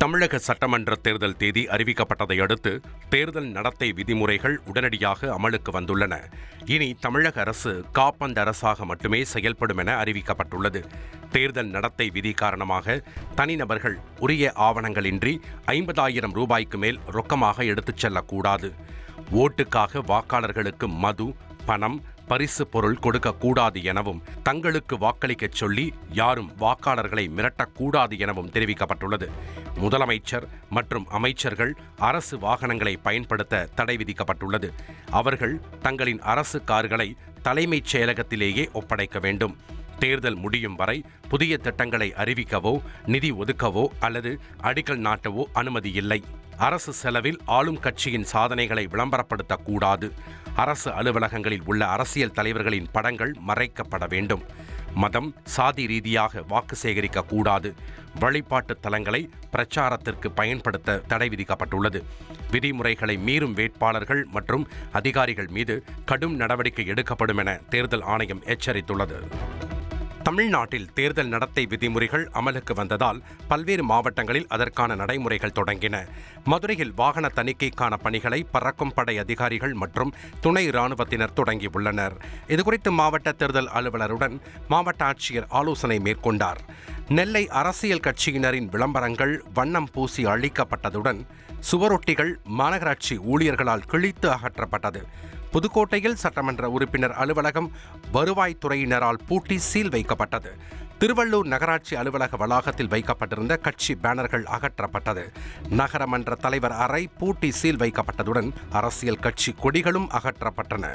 தமிழக சட்டமன்ற தேர்தல் தேதி அறிவிக்கப்பட்டதை அடுத்து தேர்தல் நடத்தை விதிமுறைகள் உடனடியாக அமலுக்கு வந்துள்ளன. இனி தமிழக அரசு காப்பந்து அரசாக மட்டுமே செயல்படும் என அறிவிக்கப்பட்டுள்ளது. தேர்தல் நடத்தை விதி காரணமாக தனிநபர்கள் உரிய ஆவணங்களின்றி 50,000 ரூபாய்க்கு மேல் ரொக்கமாக எடுத்துச் செல்லக்கூடாது. ஓட்டுக்காக வாக்காளர்களுக்கு மது, பணம், பரிசு பொருள் கொடுக்கக்கூடாது எனவும், தங்களுக்கு வாக்களிக்கச் சொல்லி யாரும் வாக்காளர்களை மிரட்டக்கூடாது எனவும் தெரிவிக்கப்பட்டுள்ளது. முதலமைச்சர் மற்றும் அமைச்சர்கள் அரசு வாகனங்களை பயன்படுத்த தடை விதிக்கப்பட்டுள்ளது. அவர்கள் தங்களின் அரசு கார்களை தலைமைச் செயலகத்திலேயே ஒப்படைக்க வேண்டும். தேர்தல் முடியும் வரை புதிய திட்டங்களை அறிவிக்கவோ, நிதி ஒதுக்கவோ அல்லது அடிக்கல் நாட்டவோ அனுமதி இல்லை. அரசு செலவில் ஆளும் கட்சியின் சாதனைகளை விளம்பரப்படுத்தக்கூடாது. அரசு அலுவலகங்களில் உள்ள அரசியல் தலைவர்களின் படங்கள் மறைக்கப்பட வேண்டும். மதம், சாதி ரீதியாக வாக்கு சேகரிக்க கூடாது. வழிபாட்டு தலங்களை பிரச்சாரத்திற்கு பயன்படுத்த தடை விதிக்கப்பட்டுள்ளது. விதிமுறைகளை மீறும் வேட்பாளர்கள் மற்றும் அதிகாரிகள் மீது கடும் நடவடிக்கை எடுக்கப்படும் என தேர்தல் ஆணையம் எச்சரித்துள்ளது. தமிழ்நாட்டில் தேர்தல் நடத்தை விதிமுறைகள் அமலுக்கு வந்ததால் பல்வேறு மாவட்டங்களில் அதற்கான நடைமுறைகள் தொடங்கின. மதுரையில் வாகன தணிக்கைக்கான பணிகளை பறக்கும் படை அதிகாரிகள் மற்றும் துணை ராணுவத்தினர் தொடங்கியுள்ளனர். இதுகுறித்து மாவட்ட தேர்தல் அலுவலருடன் மாவட்ட ஆட்சியர் ஆலோசனை மேற்கொண்டார். நெல்லை அரசியல் கட்சியினரின் விளம்பரங்கள் வண்ணம் பூசி அழிக்கப்பட்டதுடன் சுவரொட்டிகள் மாநகராட்சி ஊழியர்களால் கிழித்து அகற்றப்பட்டது. புதுக்கோட்டையில் சட்டமன்ற உறுப்பினர் அலுவலகம் வருவாய்த்துறையினரால் பூட்டி சீல் வைக்கப்பட்டது. திருவள்ளூர் நகராட்சி அலுவலக வளாகத்தில் வைக்கப்பட்டிருந்த கட்சி பேனர்கள் அகற்றப்பட்டது. நகரமன்ற தலைவர் அறை பூட்டி சீல் வைக்கப்பட்டதுடன் அரசியல் கட்சி கொடிகளும் அகற்றப்பட்டன.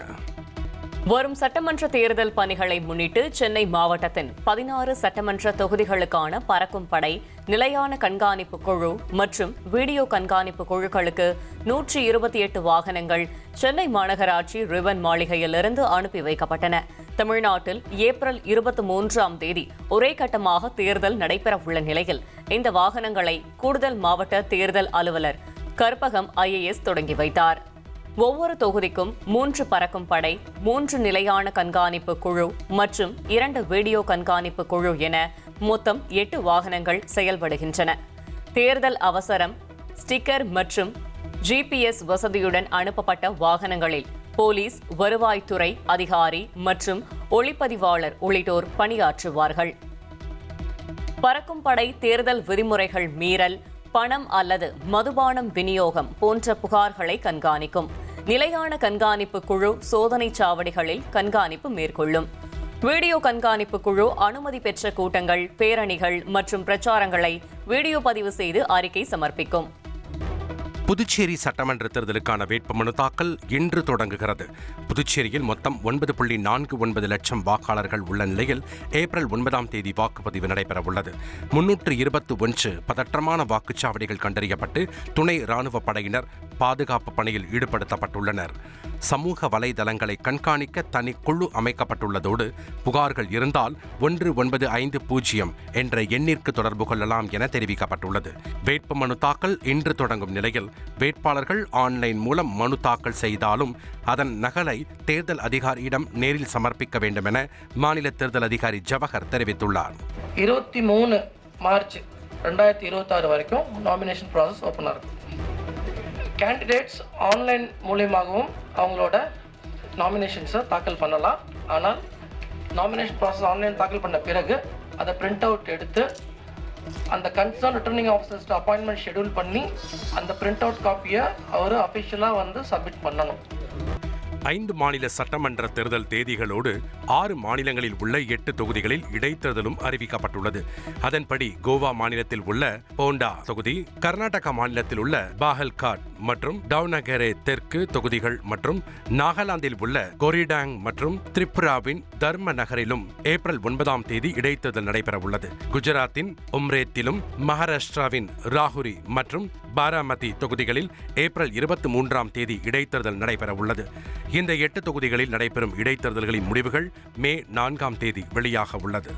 வரும் சட்டமன்ற தேர்தல் பணிகளை முன்னிட்டு சென்னை மாவட்டத்தின் 16 சட்டமன்ற தொகுதிகளுக்கான பறக்கும் படை, நிலையான கண்காணிப்பு குழு மற்றும் வீடியோ கண்காணிப்பு குழுக்களுக்கு 128 வாகனங்கள் சென்னை மாநகராட்சி ரிப்பன் மாளிகையிலிருந்து அனுப்பி வைக்கப்பட்டன. தமிழ்நாட்டில் ஏப்ரல் 23ஆம் தேதி ஒரே கட்டமாக தேர்தல் நடைபெறவுள்ள நிலையில் இந்த வாகனங்களை கூடுதல் மாவட்ட தேர்தல் அலுவலர் கற்பகம் IAS தொடங்கி வைத்தார். ஒவ்வொரு தொகுதிக்கும் 3 பறக்கும் படை, 3 நிலையான கண்காணிப்பு குழு மற்றும் 2 வீடியோ கண்காணிப்பு குழு என மொத்தம் 8 வாகனங்கள் செயல்படுகின்றன. தேர்தல் அவசரம், ஸ்டிக்கர் மற்றும் GPS வசதியுடன் அனுப்பப்பட்ட வாகனங்களில் போலீஸ், வருவாய்த்துறை அதிகாரி மற்றும் ஒளிப்பதிவாளர் உள்ளிட்டோர் பணியாற்றுவார்கள். பறக்கும் படை தேர்தல் விதிமுறைகள் மீறல், பணம் அல்லது மதுபானம் விநியோகம் போன்ற புகார்களை கண்காணிக்கும். நிலையான கண்காணிப்பு குழு சோதனை சாவடிகளில் கண்காணிப்பு மேற்கொள்ளும். வீடியோ கண்காணிப்பு குழு அனுமதி பெற்ற கூட்டங்கள், பேரணிகள் மற்றும் பிரச்சாரங்களை வீடியோ பதிவு செய்து அறிக்கை சமர்ப்பிக்கும். புதுச்சேரி சட்டமன்ற தேர்தலுக்கான வேட்புமனு தாக்கல் இன்று தொடங்குகிறது. புதுச்சேரியில் மொத்தம் 9.49 லட்சம் வாக்காளர்கள் உள்ள நிலையில் ஏப்ரல் 9ஆம் தேதி வாக்குப்பதிவு நடைபெறவுள்ளது. 321 பதற்றமான வாக்குச்சாவடிகள் கண்டறியப்பட்டு துணை ராணுவ படையினர் பாதுகாப்பு பணியில் ஈடுபடுத்தப்பட்டுள்ளனர். சமூக வலைதளங்களை கண்காணிக்க தனி குழு அமைக்கப்பட்டுள்ளதோடு புகார்கள் இருந்தால் 1950 என்ற எண்ணிற்கு தொடர்பு கொள்ளலாம் என தெரிவிக்கப்பட்டுள்ளது. வேட்புமனு தாக்கல் இன்று தொடங்கும் நிலையில் வேட்பாளர்கள் ஆன்லைன் மூலம் மனு தாக்கல் செய்தாலும் அதன் நகலை தேர்தல் அதிகாரியிடம் நேரில் சமர்ப்பிக்க வேண்டும் என மாநில தேர்தல் அதிகாரி ஜவஹர் தெரிவித்துள்ளார். 23 மார்ச் 2026 வரைக்கும் நாமினேஷன் ப்ராசஸ் ஓப்பனாக இருக்கும். கேண்டிடேட்ஸ் ஆன்லைன் மூலியமாகவும் அவங்களோட நாமினேஷன்ஸை தாக்கல் பண்ணலாம். ஆனால் நாமினேஷன் ப்ராசஸ் ஆன்லைன் தாக்கல் பண்ண பிறகு அதை பிரிண்ட் அவுட் எடுத்து அந்த கன்சர்ன் ரிட்டர்னிங் ஆஃபீஸர்ஸ்ட்டு அப்பாயின்மெண்ட் ஷெடியூல் பண்ணி அந்த பிரிண்ட் அவுட் காப்பியை அவர் அஃபிஷியலாக சப்மிட் பண்ணணும். 5 மாநில சட்டமன்ற தேர்தல் தேதிகளோடு 6 மாநிலங்களில் உள்ள 8 தொகுதிகளில் இடைத்தேர்தலும் அறிவிக்கப்பட்டுள்ளது. அதன்படி கோவா மாநிலத்தில் உள்ள போண்டா தொகுதி, கர்நாடகா மாநிலத்தில் உள்ள பாகல்காட் மற்றும் டவுனகரே தெற்கு தொகுதிகள் மற்றும் நாகாலாந்தில் உள்ள கோரிடாங் மற்றும் திரிபுராவின் தர்ம நகரிலும் ஏப்ரல் 9ஆம் தேதி இடைத்தேர்தல் நடைபெறவுள்ளது. குஜராத்தின் உம்ரேத்திலும் மகாராஷ்டிராவின் ராகுரி மற்றும் பாராமதி தொகுதிகளில் ஏப்ரல் 23ஆம் தேதி இடைத்தேர்தல் நடைபெறவுள்ளது. இந்த 8 தொகுதிகளில் நடைபெறும் இடைத்தேர்தல்களின் முடிவுகள் மே 4ஆம் தேதி வெளியாக உள்ளது.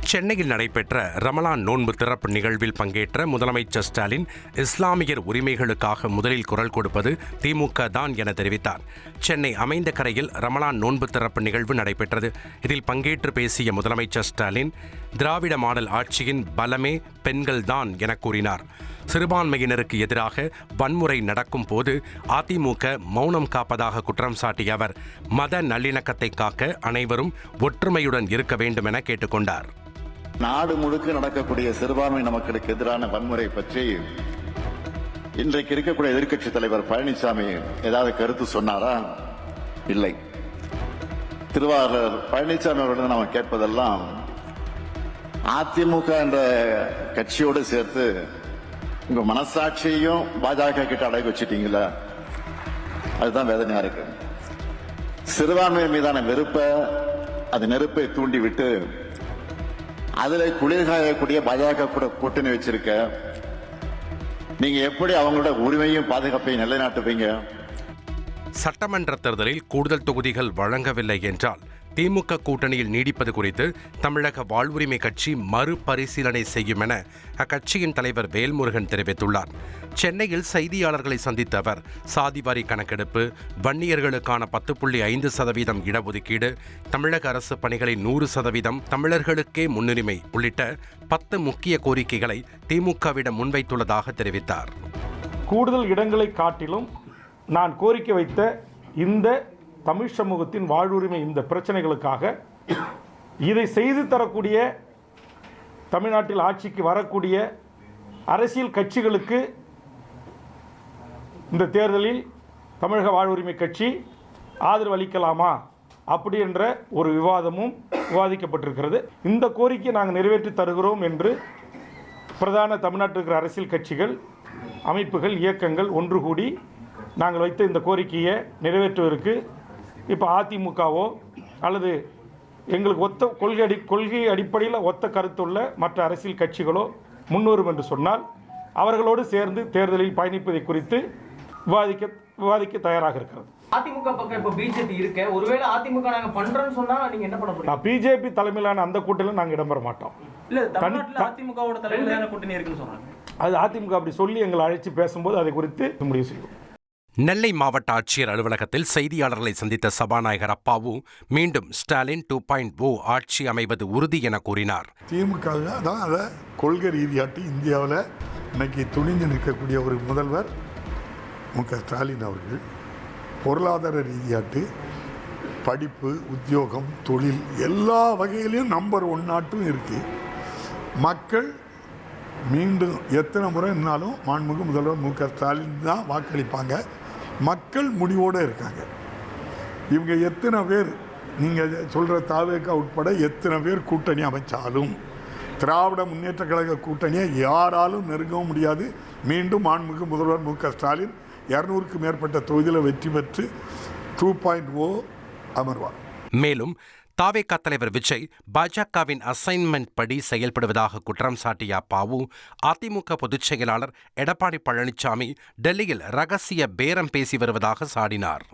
சென்னையில் நடைபெற்ற ரமலான் நோன்பு திறப்பு நிகழ்வில் பங்கேற்ற முதலமைச்சர் ஸ்டாலின், இஸ்லாமியர் உரிமைகளுக்காக முதலில் குரல் கொடுப்பது திமுக தான் என தெரிவித்தார். சென்னை அமைந்த கரையில் ரமலான் நோன்பு திறப்பு நிகழ்வு நடைபெற்றது. இதில் பங்கேற்று பேசிய முதலமைச்சர் ஸ்டாலின், திராவிட மாடல் ஆட்சியின் பலமே பெண்கள்தான் என கூறினார். சிறுபான்மையினருக்கு எதிராக வன்முறை நடக்கும் போது அதிமுக மௌனம் காப்பதாக குற்றம் சாட்டிய அவர் மத நல்லிணக்கத்தை காக்க அனைவரும் ஒற்றுமையுடன் இருக்க வேண்டும் என கேட்டுக்கொண்டார். நாடு முழுக்க நடக்கக்கூடிய சிறுபான்மை மக்களுக்கு எதிரான வன்முறை பற்றி இன்றைக்கு இருக்கக்கூடிய எதிர்க்கட்சி தலைவர் பழனிசாமி ஏதாவது கருத்து சொன்னாரா? இல்லை. திருவாளர் பழனிசாமி அவர்களிடம் நாம் கேட்பதெல்லாம் அதிமுக என்ற கட்சியோடு சேர்த்து உங்க மனசாட்சியையும் பாஜக கிட்ட அடகு வச்சுட்டீங்களா? அதுதான் வேதனையா இருக்கு. சிறுபான்மையின் மீதான வெறுப்பை, அது நெருப்பை தூண்டி விட்டு அதுல குளிர்காயக்கூடிய பாஜக கூட கூட்டணி வச்சிருக்க நீங்க எப்படி அவங்களோட உரிமையும் பாதுகாப்பையும் நிலைநாட்டுவீங்க? சட்டமன்ற தேர்தலில் கூடுதல் தொகுதிகள் வழங்கவில்லை என்றால் திமுக கூட்டணியில் நீடிப்பது குறித்து தமிழக வாழ்வுரிமை கட்சி மறுபரிசீலனை செய்யும் என அக்கட்சியின் தலைவர் வேல்முருகன் தெரிவித்துள்ளார். சென்னையில் செய்தியாளர்களை சந்தித்த அவர் சாதிவாரி கணக்கெடுப்பு, வன்னியர்களுக்கான 10.5% இடஒதுக்கீடு, தமிழக அரசு பணிகளில் 100% தமிழர்களுக்கே முன்னுரிமை உள்ளிட்ட 10 முக்கிய கோரிக்கைகளை திமுகவிடம் முன்வைத்துள்ளதாக தெரிவித்தார். கூடுதல் இடங்களை காட்டிலும் நான் கோரிக்கை வைத்த இந்த தமிழ் சமூகத்தின் வாழ்வுரிமை இந்த பிரச்சனைகளுக்காக இதை செய்து தரக்கூடிய தமிழ்நாட்டில் ஆட்சிக்கு வரக்கூடிய அரசியல் கட்சிகளுக்கு இந்த தேர்தலில் தமிழக வாழ்வுரிமை கட்சி ஆதரவு அளிக்கலாமா அப்படி என்ற ஒரு விவாதமும் விவாதிக்கப்பட்டிருக்கிறது. இந்த கோரிக்கையை நாங்கள் நிறைவேற்றி தருகிறோம் என்று பிரதான தமிழ்நாட்டில் இருக்கிற அரசியல் கட்சிகள், அமைப்புகள், இயக்கங்கள் ஒன்று கூடி நாங்கள் வைத்த இந்த கோரிக்கையை நிறைவேற்றுவதற்கு இப்போ அதிமுகவோ அல்லது எங்களுக்கு ஒத்த கொள்கை அடிப்படையில் ஒத்த கருத்துள்ள மற்ற அரசியல் கட்சிகளோ முன்வரும் என்று சொன்னால் அவர்களோடு சேர்ந்து தேர்தலில் பயணிப்பதை குறித்து விவாதிக்க தயாராக இருக்கிறது. அதிமுக பக்கம் இப்போ பிஜேபி இருக்கு. ஒருவேளை அதிமுக நாங்க பண்றோம்னு சொன்னா நீங்க என்ன பண்ண போறீங்க? பிஜேபி தலைமையிலான அந்த கூட்டணியில் நாங்கள் இடம்பெற மாட்டோம். இல்ல, தமிழ்நாட்டில் அதிமுகவோட தலைமையிலான கூட்டணி இருக்குன்னு சொல்றாங்க. அது அதிமுக அப்படி சொல்லி எங்களை அழைச்சி பேசும்போது அதை குறித்து முடிவு செய்வோம். நெல்லை மாவட்ட ஆட்சியர் அலுவலகத்தில் செய்தியாளர்களை சந்தித்த சபாநாயகர் அப்பாவு மீண்டும் ஸ்டாலின் 2.0 ஆட்சி அமைவது உறுதி என கூறினார். திமுக தான் அதை கொள்கை ரீதியாட்டி இந்தியாவில் இன்னைக்கு துணிந்து நிற்கக்கூடிய ஒரு முதல்வர் மு.க. ஸ்டாலின் அவர்கள். பொருளாதார ரீதியாட்டு படிப்பு, உத்தியோகம், தொழில் எல்லா வகையிலையும் நம்பர் 1 நாட்டும் இருக்கு. மக்கள் மீண்டும் எத்தனை முறை இருந்தாலும் மாண்புமிகு முதல்வர் மு.க. ஸ்டாலின் தான் வாக்களிப்பாங்க. மக்கள் முடிவோடு இருக்காங்க. இவங்க எத்தனை பேர் நீங்கள் சொல்கிற தாவேகா உட்பட எத்தனை பேர் கூட்டணி அமைச்சாலும் திராவிட முன்னேற்ற கழக கூட்டணியை யாராலும் நெருங்கவும் முடியாது. மீண்டும் மாண்புமிகு முதல்வர் மு.க. ஸ்டாலின் 200க்கும் மேற்பட்ட தொகுதியில் வெற்றி பெற்று 2.0 அமர்வார். மேலும் தாவேகா தலைவர் விஜய் பாஜகவின் அசைன்மெண்ட் படி செயல்படுவதாக குற்றம் சாட்டிய அப்பாவு அதிமுக பொதுச் செயலாளர் எடப்பாடி பழனிசாமி டெல்லியில் ரகசிய பேரம் பேசி வருவதாக சாடினார்.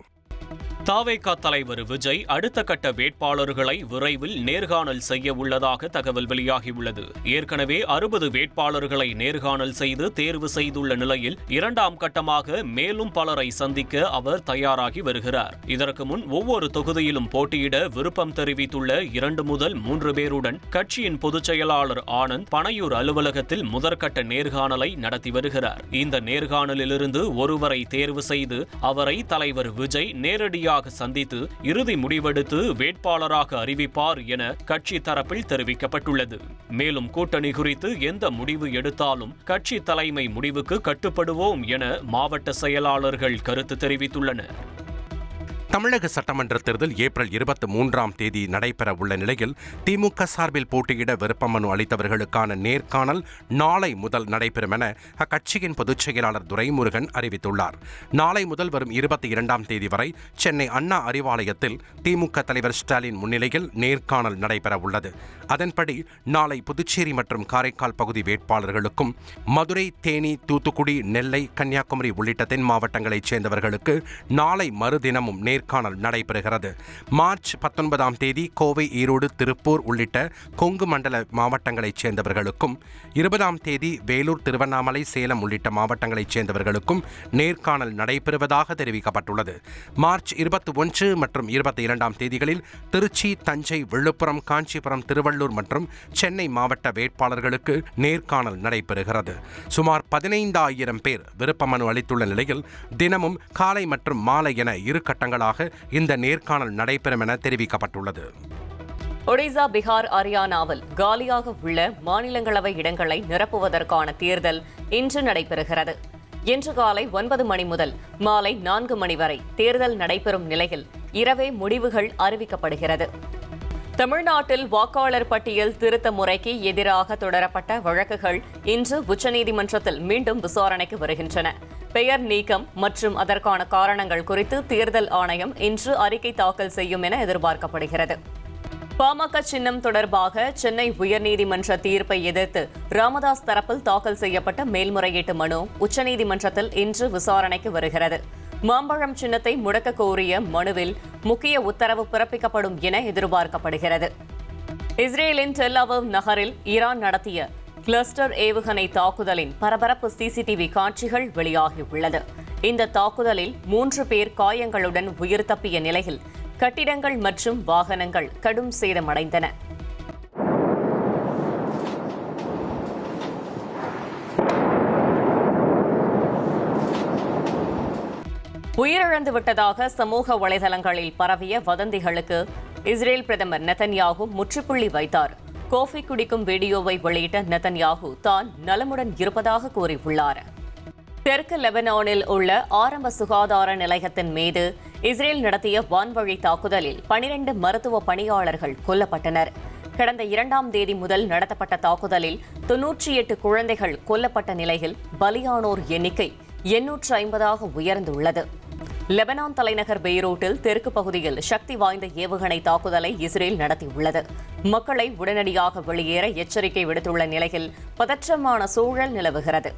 தாவேகா தலைவர் விஜய் அடுத்த கட்ட வேட்பாளர்களை விரைவில் நேர்காணல் செய்ய உள்ளதாக தகவல் வெளியாகியுள்ளது. ஏற்கனவே 60 வேட்பாளர்களை நேர்காணல் செய்து தேர்வு செய்துள்ள நிலையில் 2ஆம் கட்டமாக மேலும் பலரை சந்திக்க அவர் தயாராகி வருகிறார். இதற்கு முன் ஒவ்வொரு தொகுதியிலும் போட்டியிட விருப்பம் தெரிவித்துள்ள 2 முதல் 3 பேருடன் கட்சியின் பொதுச் செயலாளர் ஆனந்த் பனையூர் அலுவலகத்தில் முதற்கட்ட நேர்காணலை நடத்தி வருகிறார். இந்த நேர்காணலிலிருந்து ஒருவரை தேர்வு செய்து அவரை தலைவர் விஜய் நேரடியாக சந்தித்து இறுதி முடிவெடுத்து வேட்பாளராக அறிவிப்பார் என கட்சி தரப்பில் தெரிவிக்கப்பட்டுள்ளது. மேலும் கூட்டணி குறித்து எந்த முடிவு எடுத்தாலும் கட்சி தலைமை முடிவுக்கு கட்டுப்படுவோம் என மாவட்ட செயலாளர்கள் கருத்து தெரிவித்துள்ளனர். தமிழக சட்டமன்ற தேர்தல் ஏப்ரல் 23ஆம் தேதி நடைபெற உள்ள நிலையில் திமுக சார்பில் போட்டியிட விருப்ப மனு அளித்தவர்களுக்கான நேர்காணல் நாளை முதல் நடைபெறும் என அக்கட்சியின் பொதுச் செயலாளர் துரைமுருகன் அறிவித்துள்ளார். நாளை முதல் வரும் 22ஆம் தேதி வரை சென்னை அண்ணா அறிவாலயத்தில் திமுக தலைவர் ஸ்டாலின் முன்னிலையில் நேர்காணல் நடைபெற உள்ளது. அதன்படி நாளை புதுச்சேரி மற்றும் காரைக்கால் பகுதி வேட்பாளர்களுக்கும், மதுரை, தேனி, தூத்துக்குடி, நெல்லை, கன்னியாகுமரி உள்ளிட்ட தென் மாவட்டங்களைச் சேர்ந்தவர்களுக்கு நாளை மறுதினமும் நேர்காணல் நேர்காணல் நடைபெறுகிறது. மார்ச் 19ஆம் தேதி கோவை, ஈரோடு, திருப்பூர் உள்ளிட்ட கொங்கு மண்டல மாவட்டங்களைச் சேர்ந்தவர்களுக்கும், 20ஆம் தேதி வேலூர், திருவண்ணாமலை, சேலம் உள்ளிட்ட மாவட்டங்களைச் சேர்ந்தவர்களுக்கும் நேர்காணல் நடைபெறுவதாக தெரிவிக்கப்பட்டுள்ளது. மார்ச் 21 மற்றும் 22ஆம் தேதிகளில் திருச்சி, தஞ்சை, விழுப்புரம், காஞ்சிபுரம், திருவள்ளூர் மற்றும் சென்னை மாவட்ட வேட்பாளர்களுக்கு நேர்காணல் நடைபெறுகிறது. சுமார் 15,000 பேர் விருப்ப மனு அளித்துள்ள நிலையில் தினமும் காலை மற்றும் மாலை என 2 கட்டங்களாக இந்த நேர்காணல் நடைபெறும் என தெரிவிக்கப்பட்டுள்ளது. ஒடிசா, பீகார், ஹரியானாவில் காலியாக உள்ள மாநிலங்களவை இடங்களை நிரப்புவதற்கான தேர்தல் இன்று நடைபெறுகிறது. இன்று காலை 9 மணி முதல் மாலை 4 மணி வரை தேர்தல் நடைபெறும் நிலையில் இரவே முடிவுகள் அறிவிக்கப்படுகிறது. தமிழ்நாட்டில் வாக்காளர் பட்டியல் திருத்த முறைக்கு எதிராக தொடரப்பட்ட வழக்குகள் இன்று உச்சநீதிமன்றத்தில் மீண்டும் விசாரணைக்கு வருகின்றன. பெயர் நீக்கம் மற்றும் அதற்கான காரணங்கள் குறித்து தேர்தல் ஆணையம் இன்று அறிக்கை தாக்கல் செய்யும் என எதிர்பார்க்கப்படுகிறது. பாமக சின்னம் தொடர்பாக சென்னை உயர்நீதிமன்ற தீர்ப்பை எதிர்த்து ராமதாஸ் தரப்பில் தாக்கல் செய்யப்பட்ட மேல்முறையீட்டு மனு உச்சநீதிமன்றத்தில் இன்று விசாரணைக்கு வருகிறது. மாம்பழம் சின்னத்தை முடக்க கோரிய மனுவில் முக்கிய உத்தரவு பிறப்பிக்கப்படும் என எதிர்பார்க்கப்படுகிறது. இஸ்ரேலின் டெல் அவீவ் நகரில் ஈரான் நடத்திய கிளஸ்டர் ஏவுகணை தாக்குதலின் பரபரப்பு சிசிடிவி காட்சிகள் வெளியாகியுள்ளது. இந்த தாக்குதலில் 3 பேர் காயங்களுடன் உயிர் தப்பிய நிலையில் கட்டிடங்கள் மற்றும் வாகனங்கள் கடும் சேதமடைந்தன. உயிரிழந்துவிட்டதாக சமூக வலைதளங்களில் பரவிய வதந்திகளுக்கு இஸ்ரேல் பிரதமர் நெதன்யாகு முற்றுப்புள்ளி வைத்தார். காஃபி குடிக்கும் வீடியோவை வெளியிட்ட நெதன்யாகு தான் நலமுடன் இருப்பதாக கூறியுள்ளார். தெற்கு லெபனானில் உள்ள ஆரம்ப சுகாதார நிலையத்தின் மீது இஸ்ரேல் நடத்திய வான்வழி தாக்குதலில் 12 மருத்துவ பணியாளர்கள் கொல்லப்பட்டனர். கடந்த 2ஆம் தேதி முதல் நடத்தப்பட்ட தாக்குதலில் 98 குழந்தைகள் கொல்லப்பட்ட நிலையில் பலியானோர் எண்ணிக்கை 850ஆக உயர்ந்துள்ளது. லெபனான் தலைநகர் பெய்ரூட்டில் தெற்கு பகுதியில் சக்தி வாய்ந்த ஏவுகணை தாக்குதலை இஸ்ரேல் நடத்தியுள்ளது. மக்களை உடனடியாக வெளியேற எச்சரிக்கை விடுத்துள்ள நிலையில் பதற்றமான சூழல் நிலவுகிறது.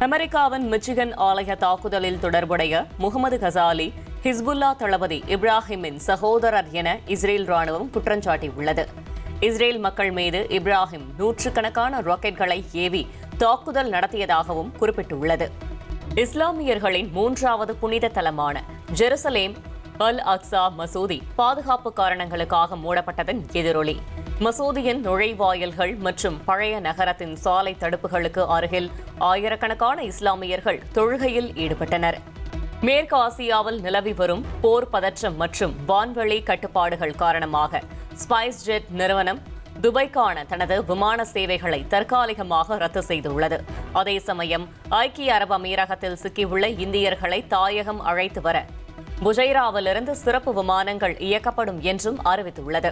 அமெரிக்காவின் மிச்சிகன் ஆலய தாக்குதலில் தொடர்புடைய முகமது கசாலி ஹிஸ்புல்லா தளபதி இப்ராஹிமின் சகோதரர் என இஸ்ரேல் ராணுவம் குற்றஞ்சாட்டியுள்ளது. இஸ்ரேல் மக்கள் மீது இப்ராஹிம் 100கணக்கான ராக்கெட்களை ஏவி தாக்குதல் நடத்தியதாகவும் குறிப்பிட்டுள்ளது. இஸ்லாமியர்களின் 3வது புனித தலமான ஜெருசலேம் அல் அக்ஸா மசூதி பாதுகாப்பு காரணங்களுக்காக மூடப்பட்டதன் எதிரொலி. மசூதியின் நுழைவாயில்கள் மற்றும் பழைய நகரத்தின் சாலை தடுப்புகளுக்கு அருகில் ஆயிரக்கணக்கான இஸ்லாமியர்கள் தொழுகையில் ஈடுபட்டனர். மேற்கு ஆசியாவில் நிலவி வரும் போர் பதற்றம் மற்றும் வான்வெளி கட்டுப்பாடுகள் காரணமாக ஸ்பைஸ் ஜெட் நிறுவனம் துபாய்க்கான தனது விமான சேவைகளை தற்காலிகமாக ரத்து செய்துள்ளது. அதே சமயம் ஐக்கிய அரபு அமீரகத்தில் சிக்கியுள்ள இந்தியர்களை தாயகம் அழைத்து வர புஜைராவிலிருந்து சிறப்பு விமானங்கள் இயக்கப்படும் என்றும் அறிவித்துள்ளது.